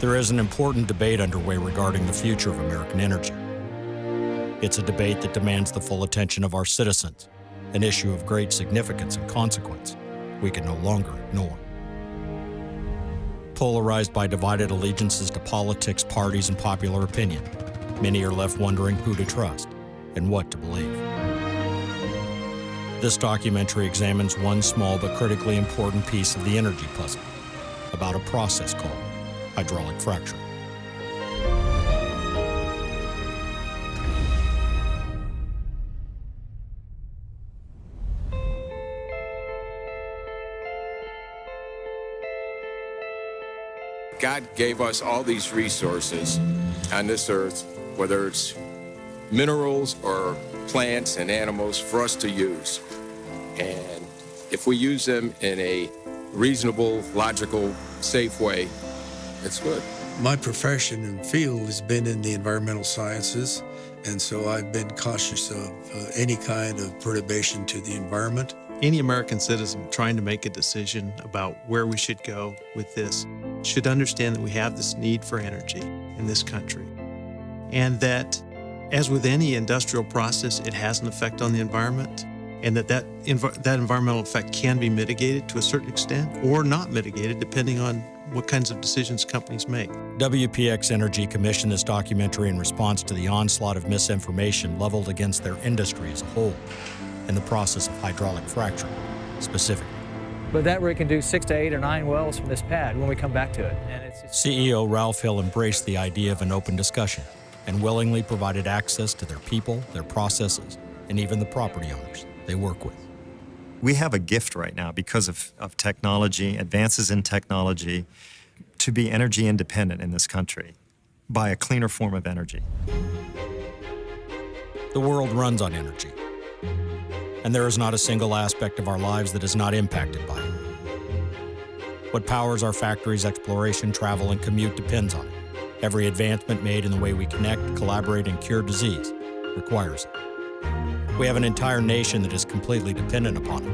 There is an important debate underway regarding the future of American energy. It's a debate that demands the full attention of our citizens, an issue of great significance and consequence we can no longer ignore. Polarized by divided allegiances to politics, parties, and popular opinion, many are left wondering who to trust and what to believe. This documentary examines one small but critically important piece of the energy puzzle, about a process called hydraulic fracturing. God gave us all these resources on this earth, whether it's minerals or plants and animals, for us to use. And if we use them in a reasonable, logical, safe way, it's good. My profession and field has been in the environmental sciences, and so I've been cautious of any kind of perturbation to the environment. Any American citizen trying to make a decision about where we should go with this should understand that we have this need for energy in this country, and that, as with any industrial process, it has an effect on the environment, and that environmental effect can be mitigated to a certain extent or not mitigated depending on what kinds of decisions companies make. WPX Energy commissioned this documentary in response to the onslaught of misinformation leveled against their industry as a whole and the process of hydraulic fracturing specifically. But that rig can do 6 to 8 or 9 wells from this pad when we come back to it. And it's CEO Ralph Hill embraced the idea of an open discussion and willingly provided access to their people, their processes, and even the property owners they work with. We have a gift right now because of technology, advances in technology, to be energy independent in this country by a cleaner form of energy. The world runs on energy, and there is not a single aspect of our lives that is not impacted by it. What powers our factories, exploration, travel, and commute depends on it. Every advancement made in the way we connect, collaborate, and cure disease requires it. We have an entire nation that is completely dependent upon it.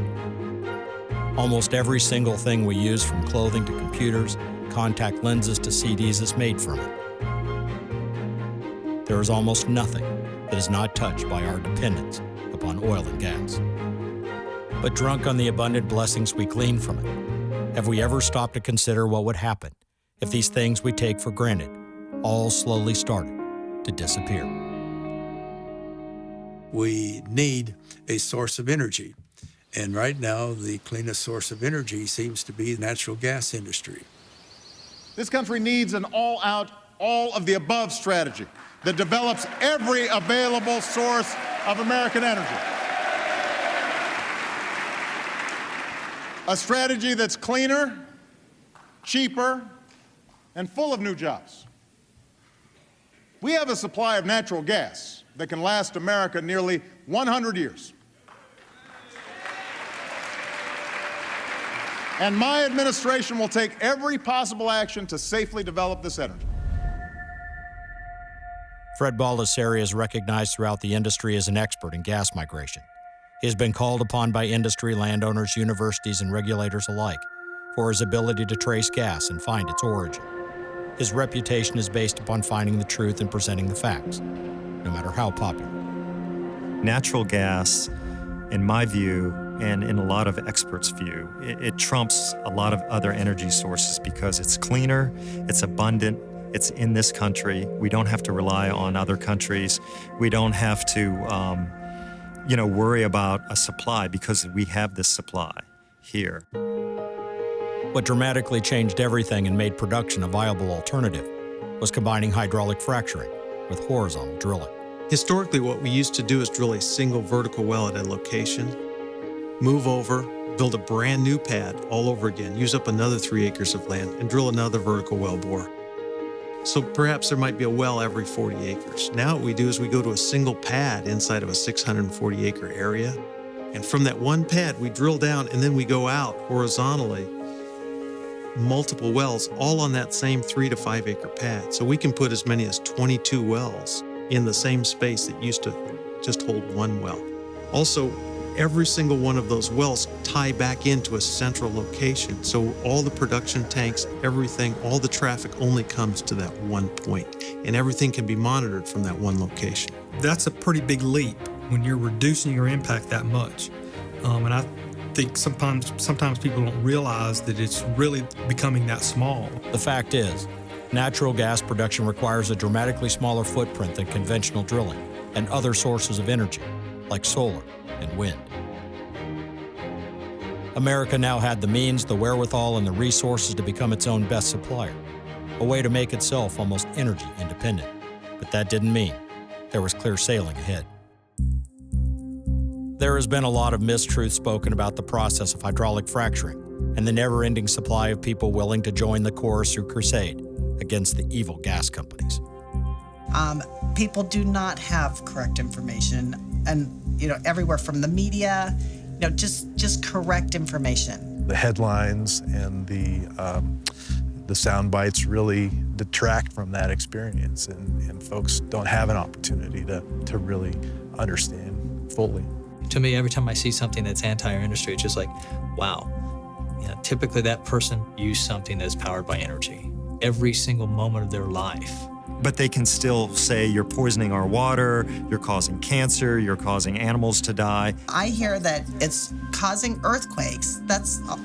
Almost every single thing we use, from clothing to computers, contact lenses to CDs, is made from it. There is almost nothing that is not touched by our dependence upon oil and gas. But drunk on the abundant blessings we glean from it, have we ever stopped to consider what would happen if these things we take for granted all slowly started to disappear? We need a source of energy. And right now, the cleanest source of energy seems to be the natural gas industry. This country needs an all-out, all-of-the-above strategy that develops every available source of American energy. A strategy that's cleaner, cheaper, and full of new jobs. We have a supply of natural gas that can last America nearly 100 years. And my administration will take every possible action to safely develop this energy. Fred Baldessari is recognized throughout the industry as an expert in gas migration. He has been called upon by industry, landowners, universities, and regulators alike for his ability to trace gas and find its origin. His reputation is based upon finding the truth and presenting the facts, no matter how popular. Natural gas, in my view, and in a lot of experts' view, it trumps a lot of other energy sources because it's cleaner, it's abundant, it's in this country. We don't have to rely on other countries. We don't have to, worry about a supply because we have this supply here. What dramatically changed everything and made production a viable alternative was combining hydraulic fracturing with horizontal drilling. Historically, what we used to do is drill a single vertical well at a location, move over, build a brand new pad all over again, use up another 3 acres of land, and drill another vertical well bore. So perhaps there might be a well every 40 acres. Now what we do is we go to a single pad inside of a 640-acre area, and from that one pad we drill down and then we go out horizontally, multiple wells, all on that same 3 to 5 acre pad. So we can put as many as 22 wells in the same space that used to just hold one well. Also, every single one of those wells tie back into a central location. So all the production tanks, everything, all the traffic only comes to that one point, and everything can be monitored from that one location. That's a pretty big leap when you're reducing your impact that much. And I think sometimes people don't realize that it's really becoming that small. The fact is, natural gas production requires a dramatically smaller footprint than conventional drilling and other sources of energy, like solar and wind. America now had the means, the wherewithal, and the resources to become its own best supplier, a way to make itself almost energy independent. But that didn't mean there was clear sailing ahead. There has been a lot of mistruth spoken about the process of hydraulic fracturing and the never-ending supply of people willing to join the chorus or crusade against the evil gas companies. People do not have correct information, and everywhere from the media, just correct information. The headlines and the sound bites really detract from that experience, and folks don't have an opportunity to really understand fully. To me, every time I see something that's anti our industry, it's just like, wow. Typically that person used something that's powered by energy every single moment of their life. But they can still say you're poisoning our water, you're causing cancer, you're causing animals to die. I hear that it's causing earthquakes.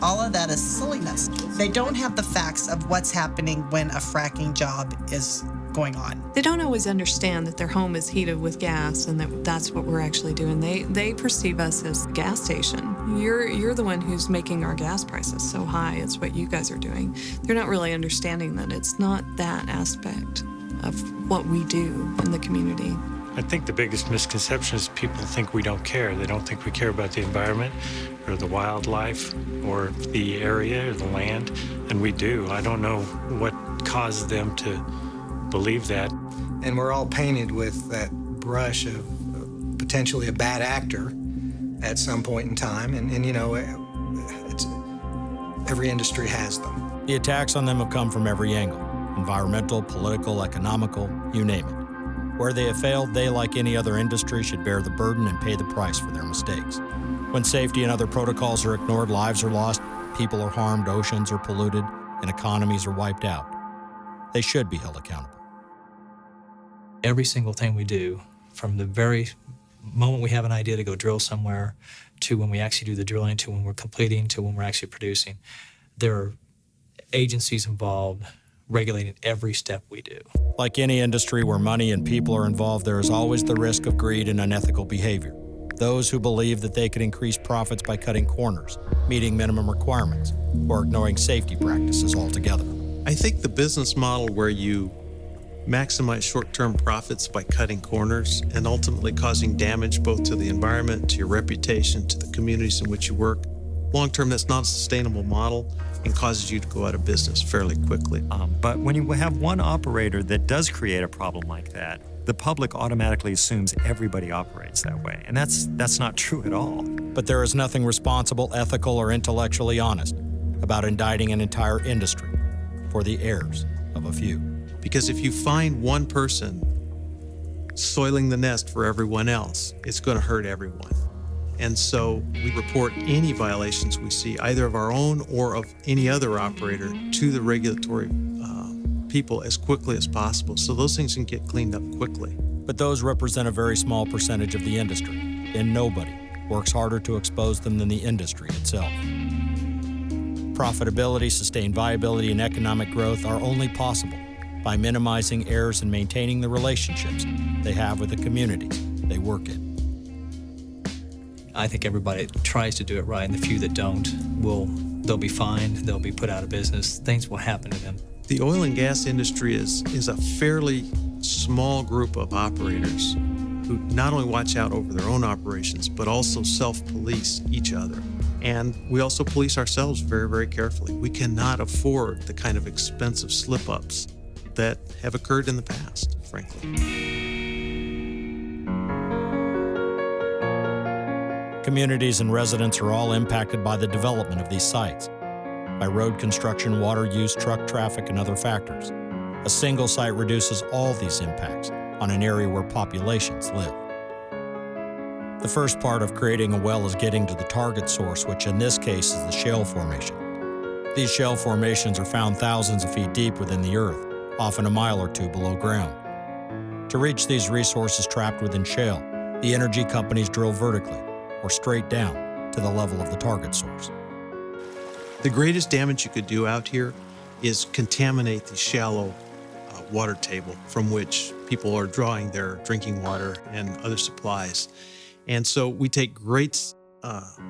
All of that is silliness. They don't have the facts of what's happening when a fracking job is going on. They don't always understand that their home is heated with gas and that's what we're actually doing. They perceive us as a gas station. You're the one who's making our gas prices so high. It's what you guys are doing. They're not really understanding that it's not that aspect of what we do in the community. I think the biggest misconception is people think we don't care. They don't think we care about the environment or the wildlife or the area or the land, and we do. I don't know what caused them to believe that. And we're all painted with that brush of potentially a bad actor at some point in time, and every industry has them. The attacks on them have come from every angle: environmental, political, economical, you name it. Where they have failed, they, like any other industry, should bear the burden and pay the price for their mistakes. When safety and other protocols are ignored, lives are lost, people are harmed, oceans are polluted, and economies are wiped out. They should be held accountable. Every single thing we do, from the very moment we have an idea to go drill somewhere, to when we actually do the drilling, to when we're completing, to when we're actually producing, there are agencies involved regulating every step we do. Like any industry where money and people are involved, there is always the risk of greed and unethical behavior. Those who believe that they can increase profits by cutting corners, meeting minimum requirements, or ignoring safety practices altogether. I think the business model where you maximize short-term profits by cutting corners and ultimately causing damage both to the environment, to your reputation, to the communities in which you work, long-term, that's not a sustainable model and causes you to go out of business fairly quickly. But when you have one operator that does create a problem like that, the public automatically assumes everybody operates that way. And that's not true at all. But there is nothing responsible, ethical, or intellectually honest about indicting an entire industry for the errors of a few. Because if you find one person soiling the nest for everyone else, it's going to hurt everyone. And so we report any violations we see, either of our own or of any other operator, to the regulatory people as quickly as possible, so those things can get cleaned up quickly. But those represent a very small percentage of the industry, and nobody works harder to expose them than the industry itself. Profitability, sustained viability, and economic growth are only possible by minimizing errors and maintaining the relationships they have with the communities they work in. I think everybody tries to do it right, and the few that don't they'll be fined, they'll be put out of business, things will happen to them. The oil and gas industry is a fairly small group of operators who not only watch out over their own operations, but also self-police each other. And we also police ourselves very, very carefully. We cannot afford the kind of expensive slip-ups that have occurred in the past, frankly. Communities and residents are all impacted by the development of these sites, by road construction, water use, truck traffic, and other factors. A single site reduces all these impacts on an area where populations live. The first part of creating a well is getting to the target source, which in this case is the shale formation. These shale formations are found thousands of feet deep within the earth, often a mile or two below ground. To reach these resources trapped within shale, the energy companies drill vertically, or straight down, to the level of the target source. The greatest damage you could do out here is contaminate the shallow water table from which people are drawing their drinking water and other supplies. And so we take great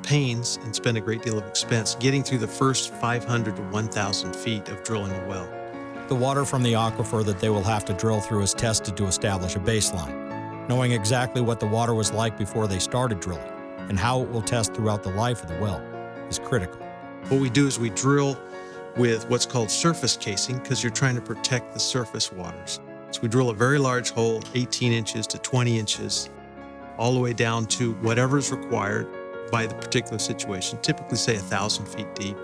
pains and spend a great deal of expense getting through the first 500 to 1,000 feet of drilling a well. The water from the aquifer that they will have to drill through is tested to establish a baseline. Knowing exactly what the water was like before they started drilling and how it will test throughout the life of the well is critical. What we do is we drill with what's called surface casing because you're trying to protect the surface waters. So we drill a very large hole, 18 inches to 20 inches, all the way down to whatever is required by the particular situation, typically say 1,000 feet deep.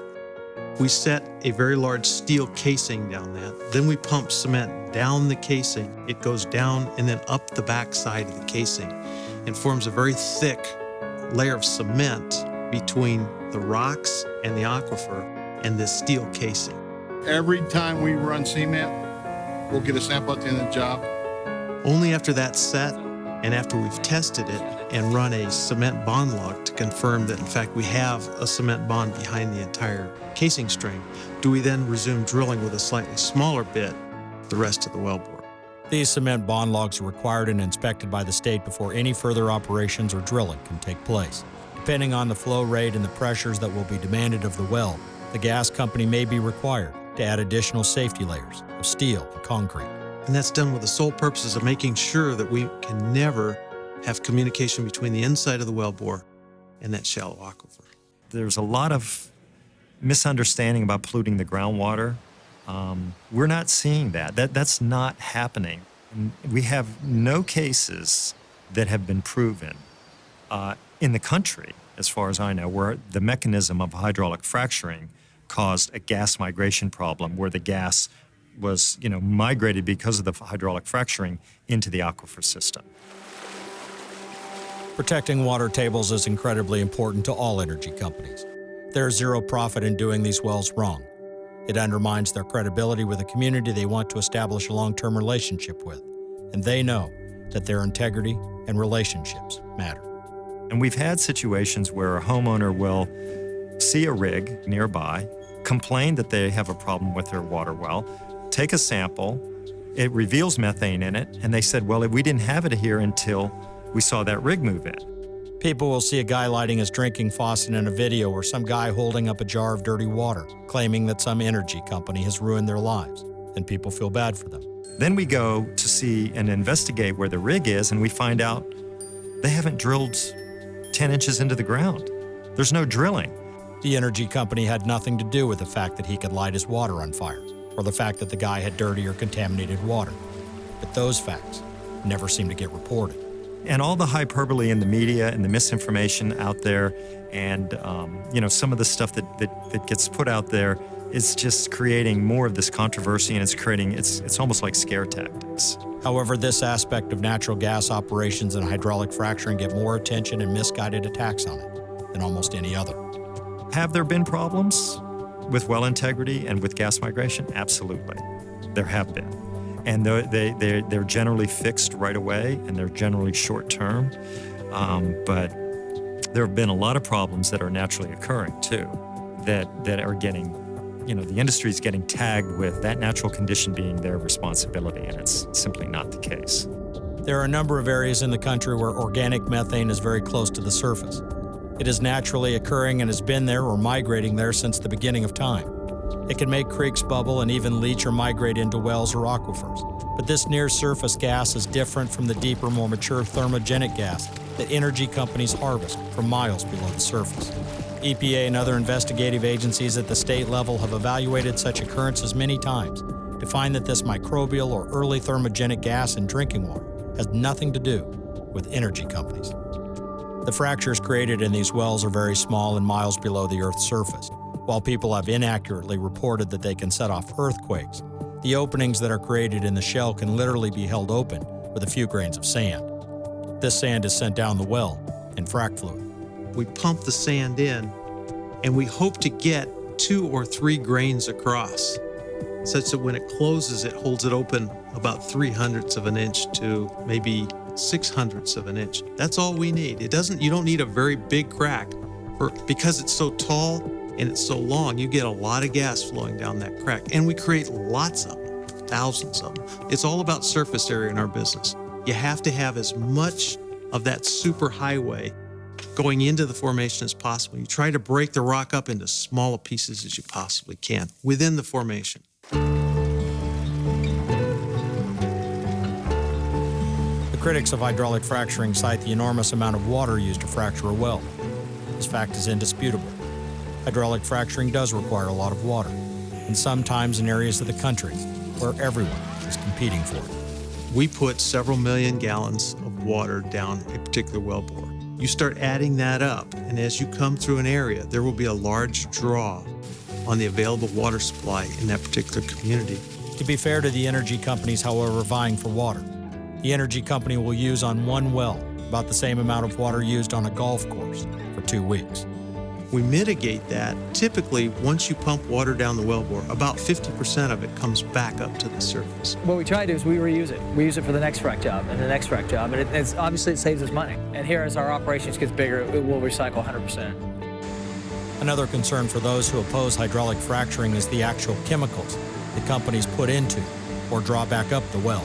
We set a very large steel casing down that. Then we pump cement down the casing. It goes down and then up the back side of the casing and forms a very thick layer of cement between the rocks and the aquifer and this steel casing. Every time we run cement, we'll get a sample at the end of the job. Only after that's set and after we've tested it and run a cement bond log to confirm that in fact we have a cement bond behind the entire casing string, do we then resume drilling with a slightly smaller bit the rest of the wellbore. These cement bond logs are required and inspected by the state before any further operations or drilling can take place. Depending on the flow rate and the pressures that will be demanded of the well, the gas company may be required to add additional safety layers of steel and concrete. And that's done with the sole purposes of making sure that we can never have communication between the inside of the wellbore and that shallow aquifer. There's a lot of misunderstanding about polluting the groundwater. We're not seeing that. That's not happening. And we have no cases that have been proven in the country, as far as I know, where the mechanism of hydraulic fracturing caused a gas migration problem where the gas was, migrated because of the hydraulic fracturing into the aquifer system. Protecting water tables is incredibly important to all energy companies. There's zero profit in doing these wells wrong. It undermines their credibility with a community they want to establish a long-term relationship with, and they know that their integrity and relationships matter. And we've had situations where a homeowner will see a rig nearby, complain that they have a problem with their water well, take a sample, it reveals methane in it, and they said, well, we didn't have it here until we saw that rig move in. People will see a guy lighting his drinking faucet in a video or some guy holding up a jar of dirty water, claiming that some energy company has ruined their lives, and people feel bad for them. Then we go to see and investigate where the rig is, and we find out they haven't drilled 10 inches into the ground. There's no drilling. The energy company had nothing to do with the fact that he could light his water on fire, or the fact that the guy had dirty or contaminated water. But those facts never seem to get reported. And all the hyperbole in the media and the misinformation out there and, some of the stuff that gets put out there is just creating more of this controversy, and it's almost like scare tactics. However, this aspect of natural gas operations and hydraulic fracturing get more attention and misguided attacks on it than almost any other. Have there been problems with well integrity and with gas migration? Absolutely. There have been. And they're generally fixed right away, and they're generally short-term. But there have been a lot of problems that are naturally occurring, too, that are getting, the industry's getting tagged with that natural condition being their responsibility, and it's simply not the case. There are a number of areas in the country where organic methane is very close to the surface. It is naturally occurring and has been there or migrating there since the beginning of time. It can make creeks bubble and even leach or migrate into wells or aquifers. But this near-surface gas is different from the deeper, more mature thermogenic gas that energy companies harvest from miles below the surface. EPA and other investigative agencies at the state level have evaluated such occurrences many times to find that this microbial or early thermogenic gas in drinking water has nothing to do with energy companies. The fractures created in these wells are very small and miles below the Earth's surface. While people have inaccurately reported that they can set off earthquakes, the openings that are created in the shell can literally be held open with a few grains of sand. This sand is sent down the well in frac fluid. We pump the sand in, and we hope to get 2 or 3 grains across, such that when it closes, it holds it open about 3/100ths of an inch to maybe 6/100ths of an inch. That's all we need. You don't need a very big crack. Because it's so tall and it's so long, you get a lot of gas flowing down that crack. And we create lots of them, thousands of them. It's all about surface area in our business. You have to have as much of that super highway going into the formation as possible. You try to break the rock up into smaller pieces as you possibly can within the formation. The critics of hydraulic fracturing cite the enormous amount of water used to fracture a well. This fact is indisputable. Hydraulic fracturing does require a lot of water, and sometimes in areas of the country where everyone is competing for it. We put several million gallons of water down a particular wellbore. You start adding that up, and as you come through an area, there will be a large draw on the available water supply in that particular community. To be fair to the energy companies, however, vying for water, the energy company will use on one well about the same amount of water used on a golf course for 2 weeks. We mitigate that. Typically, once you pump water down the wellbore, about 50% of it comes back up to the surface. What we try to do is we reuse it. We use it for the next frac job and the next frac job, and it's obviously it saves us money. And here, as our operations gets bigger, it will recycle 100%. Another concern for those who oppose hydraulic fracturing is the actual chemicals the companies put into or draw back up the well.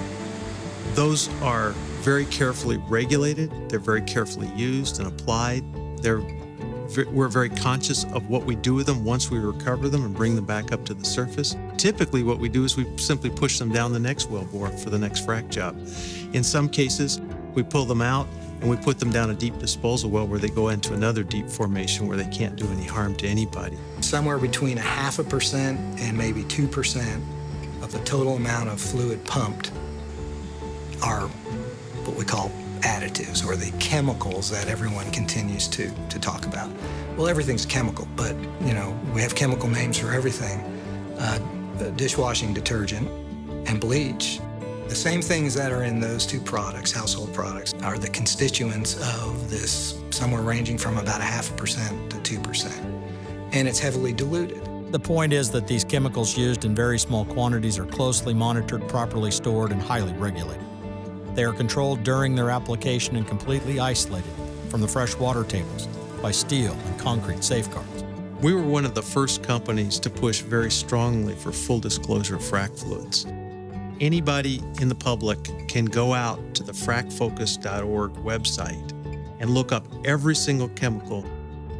Those are very carefully regulated. They're very carefully used and applied. We're very conscious of what we do with them once we recover them and bring them back up to the surface. Typically, what we do is we simply push them down the next wellbore for the next frac job. In some cases, we pull them out and we put them down a deep disposal well where they go into another deep formation where they can't do any harm to anybody. Somewhere between 0.5% and maybe 2% of the total amount of fluid pumped are what we call additives, or the chemicals that everyone continues to talk about. Well, everything's chemical, but we have chemical names for everything. Dishwashing detergent and bleach. The same things that are in those two products, household products, are the constituents of this, somewhere ranging from about 0.5% to 2%. And it's heavily diluted. The point is that these chemicals used in very small quantities are closely monitored, properly stored, and highly regulated. They are controlled during their application and completely isolated from the fresh water tables by steel and concrete safeguards. We were one of the first companies to push very strongly for full disclosure of frac fluids. Anybody in the public can go out to the fracfocus.org website and look up every single chemical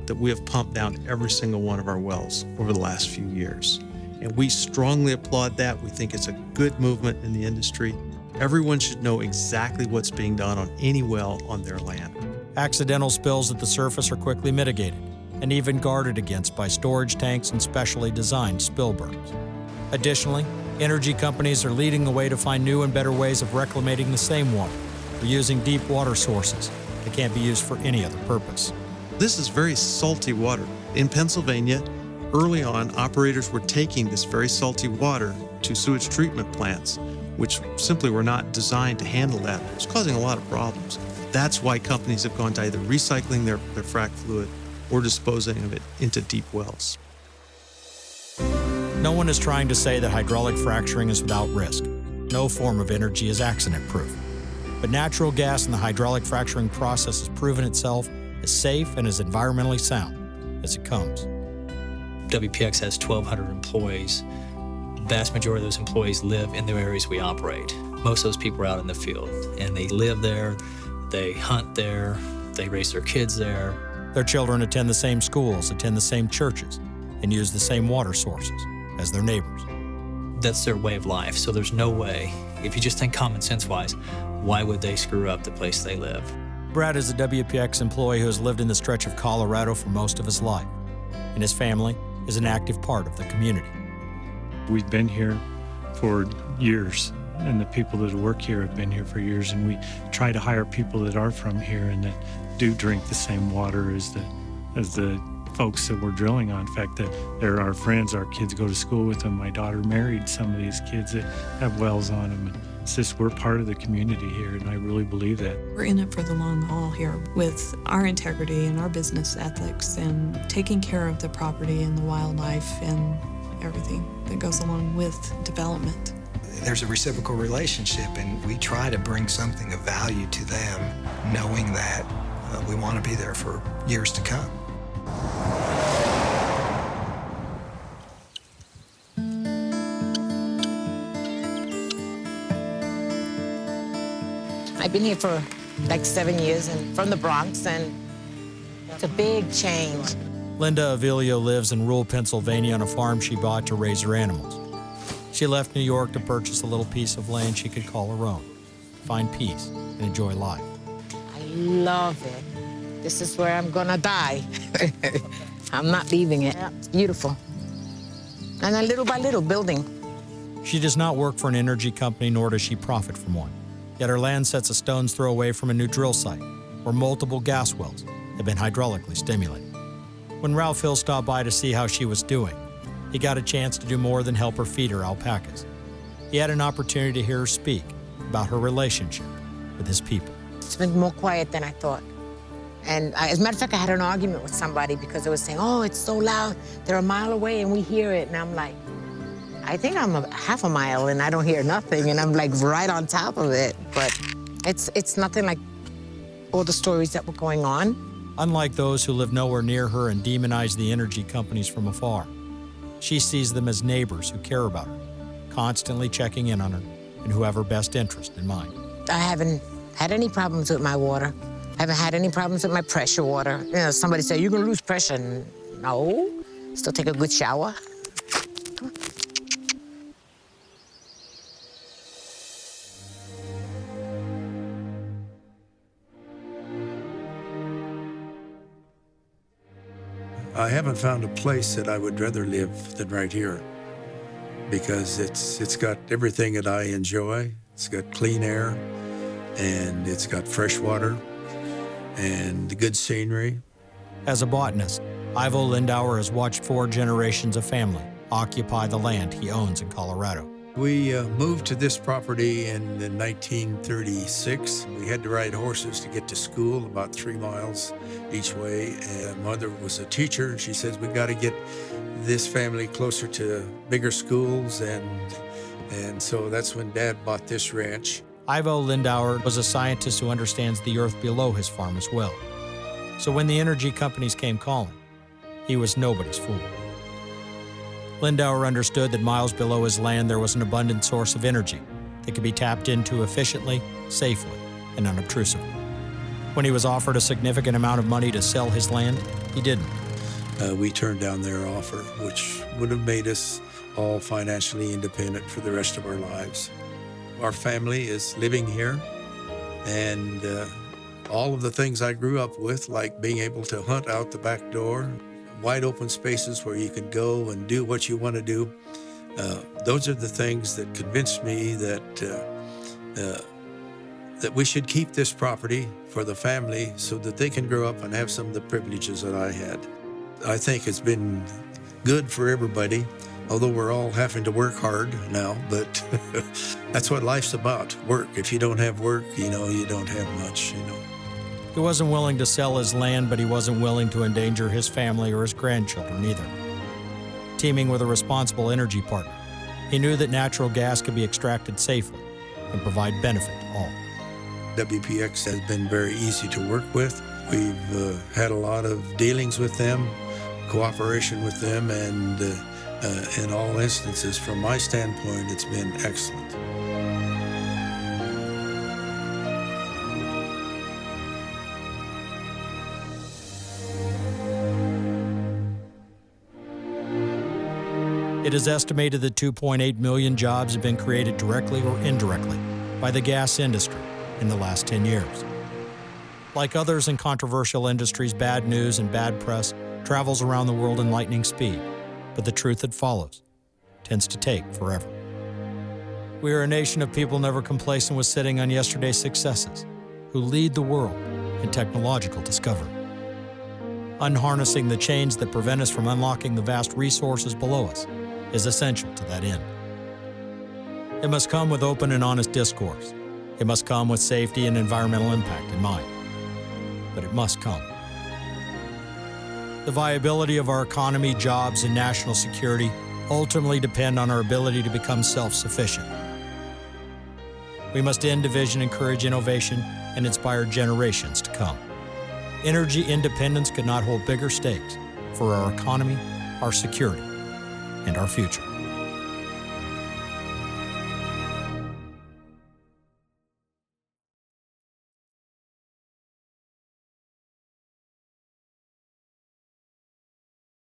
that we have pumped down every single one of our wells over the last few years. And we strongly applaud that. We think it's a good movement in the industry. Everyone should know exactly what's being done on any well on their land. Accidental spills at the surface are quickly mitigated and even guarded against by storage tanks and specially designed spill berms. Additionally, energy companies are leading the way to find new and better ways of reclamating the same water or using deep water sources that can't be used for any other purpose. This is very salty water. In Pennsylvania, early on, operators were taking this very salty water to sewage treatment plants, which simply were not designed to handle that. It was causing a lot of problems. That's why companies have gone to either recycling their frac fluid or disposing of it into deep wells. No one is trying to say that hydraulic fracturing is without risk. No form of energy is accident-proof. But natural gas in the hydraulic fracturing process has proven itself as safe and as environmentally sound as it comes. WPX has 1,200 employees. The vast majority of those employees live in the areas we operate. Most of those people are out in the field, and they live there, they hunt there, they raise their kids there. Their children attend the same schools, attend the same churches, and use the same water sources as their neighbors. That's their way of life, so there's no way, if you just think common sense-wise, why would they screw up the place they live? Brad is a WPX employee who has lived in the stretch of Colorado for most of his life, and his family is an active part of the community. We've been here for years, and the people that work here have been here for years, and we try to hire people that are from here and that do drink the same water as the folks that we're drilling on. In fact, they're our friends. Our kids go to school with them. My daughter married some of these kids that have wells on them. It's just we're part of the community here, and I really believe that. We're in it for the long haul here with our integrity and our business ethics and taking care of the property and the wildlife and everything that goes along with development. There's a reciprocal relationship, and we try to bring something of value to them, knowing that we want to be there for years to come. I've been here for like 7 years and from the Bronx, and it's a big change. Linda Avilio lives in rural Pennsylvania on a farm she bought to raise her animals. She left New York to purchase a little piece of land she could call her own, find peace, and enjoy life. I love it. This is where I'm gonna die. I'm not leaving it. It's beautiful. And then little by little, building. She does not work for an energy company, nor does she profit from one. Yet her land sits a stone's throw away from a new drill site, where multiple gas wells have been hydraulically stimulated. When Ralph Hill stopped by to see how she was doing, he got a chance to do more than help her feed her alpacas. He had an opportunity to hear her speak about her relationship with his people. It's been more quiet than I thought. And as a matter of fact, I had an argument with somebody because they were saying, oh, it's so loud. They're a mile away and we hear it. And I'm like, I think I'm half a mile and I don't hear nothing. And I'm like right on top of it. But it's nothing like all the stories that were going on. Unlike those who live nowhere near her and demonize the energy companies from afar, she sees them as neighbors who care about her, constantly checking in on her and who have her best interest in mind. I haven't had any problems with my water. I haven't had any problems with my pressure water. You know, somebody said, you're gonna lose pressure. No, still take a good shower. Come on. I haven't found a place that I would rather live than right here, because it's got everything that I enjoy. It's got clean air, and it's got fresh water, and good scenery. As a botanist, Ivo Lindauer has watched 4 generations of family occupy the land he owns in Colorado. We moved to this property in 1936. We had to ride horses to get to school, about 3 miles each way. And mother was a teacher, and she says, we got to get this family closer to bigger schools. And so that's when Dad bought this ranch. Ivo Lindauer was a scientist who understands the earth below his farm as well. So when the energy companies came calling, he was nobody's fool. Lindauer understood that miles below his land there was an abundant source of energy that could be tapped into efficiently, safely, and unobtrusively. When he was offered a significant amount of money to sell his land, he didn't. We turned down their offer, which would have made us all financially independent for the rest of our lives. Our family is living here, and all of the things I grew up with, like being able to hunt out the back door, wide open spaces where you could go and do what you want to do. Those are the things that convinced me that we should keep this property for the family so that they can grow up and have some of the privileges that I had. I think it's been good for everybody, although we're all having to work hard now, but that's what life's about, work. If you don't have work, you don't have much, He wasn't willing to sell his land, but he wasn't willing to endanger his family or his grandchildren either. Teaming with a responsible energy partner, he knew that natural gas could be extracted safely and provide benefit to all. WPX has been very easy to work with. We've had a lot of dealings with them, cooperation with them, and in all instances, from my standpoint, it's been excellent. It is estimated that 2.8 million jobs have been created directly or indirectly by the gas industry in the last 10 years. Like others in controversial industries, bad news and bad press travels around the world in lightning speed, but the truth that follows tends to take forever. We are a nation of people never complacent with sitting on yesterday's successes, who lead the world in technological discovery. Unharnessing the chains that prevent us from unlocking the vast resources below us is essential to that end. It must come with open and honest discourse. It must come with safety and environmental impact in mind. But it must come. The viability of our economy, jobs, and national security ultimately depend on our ability to become self-sufficient. We must end division, encourage innovation, and inspire generations to come. Energy independence could not hold bigger stakes for our economy, our security, and our future.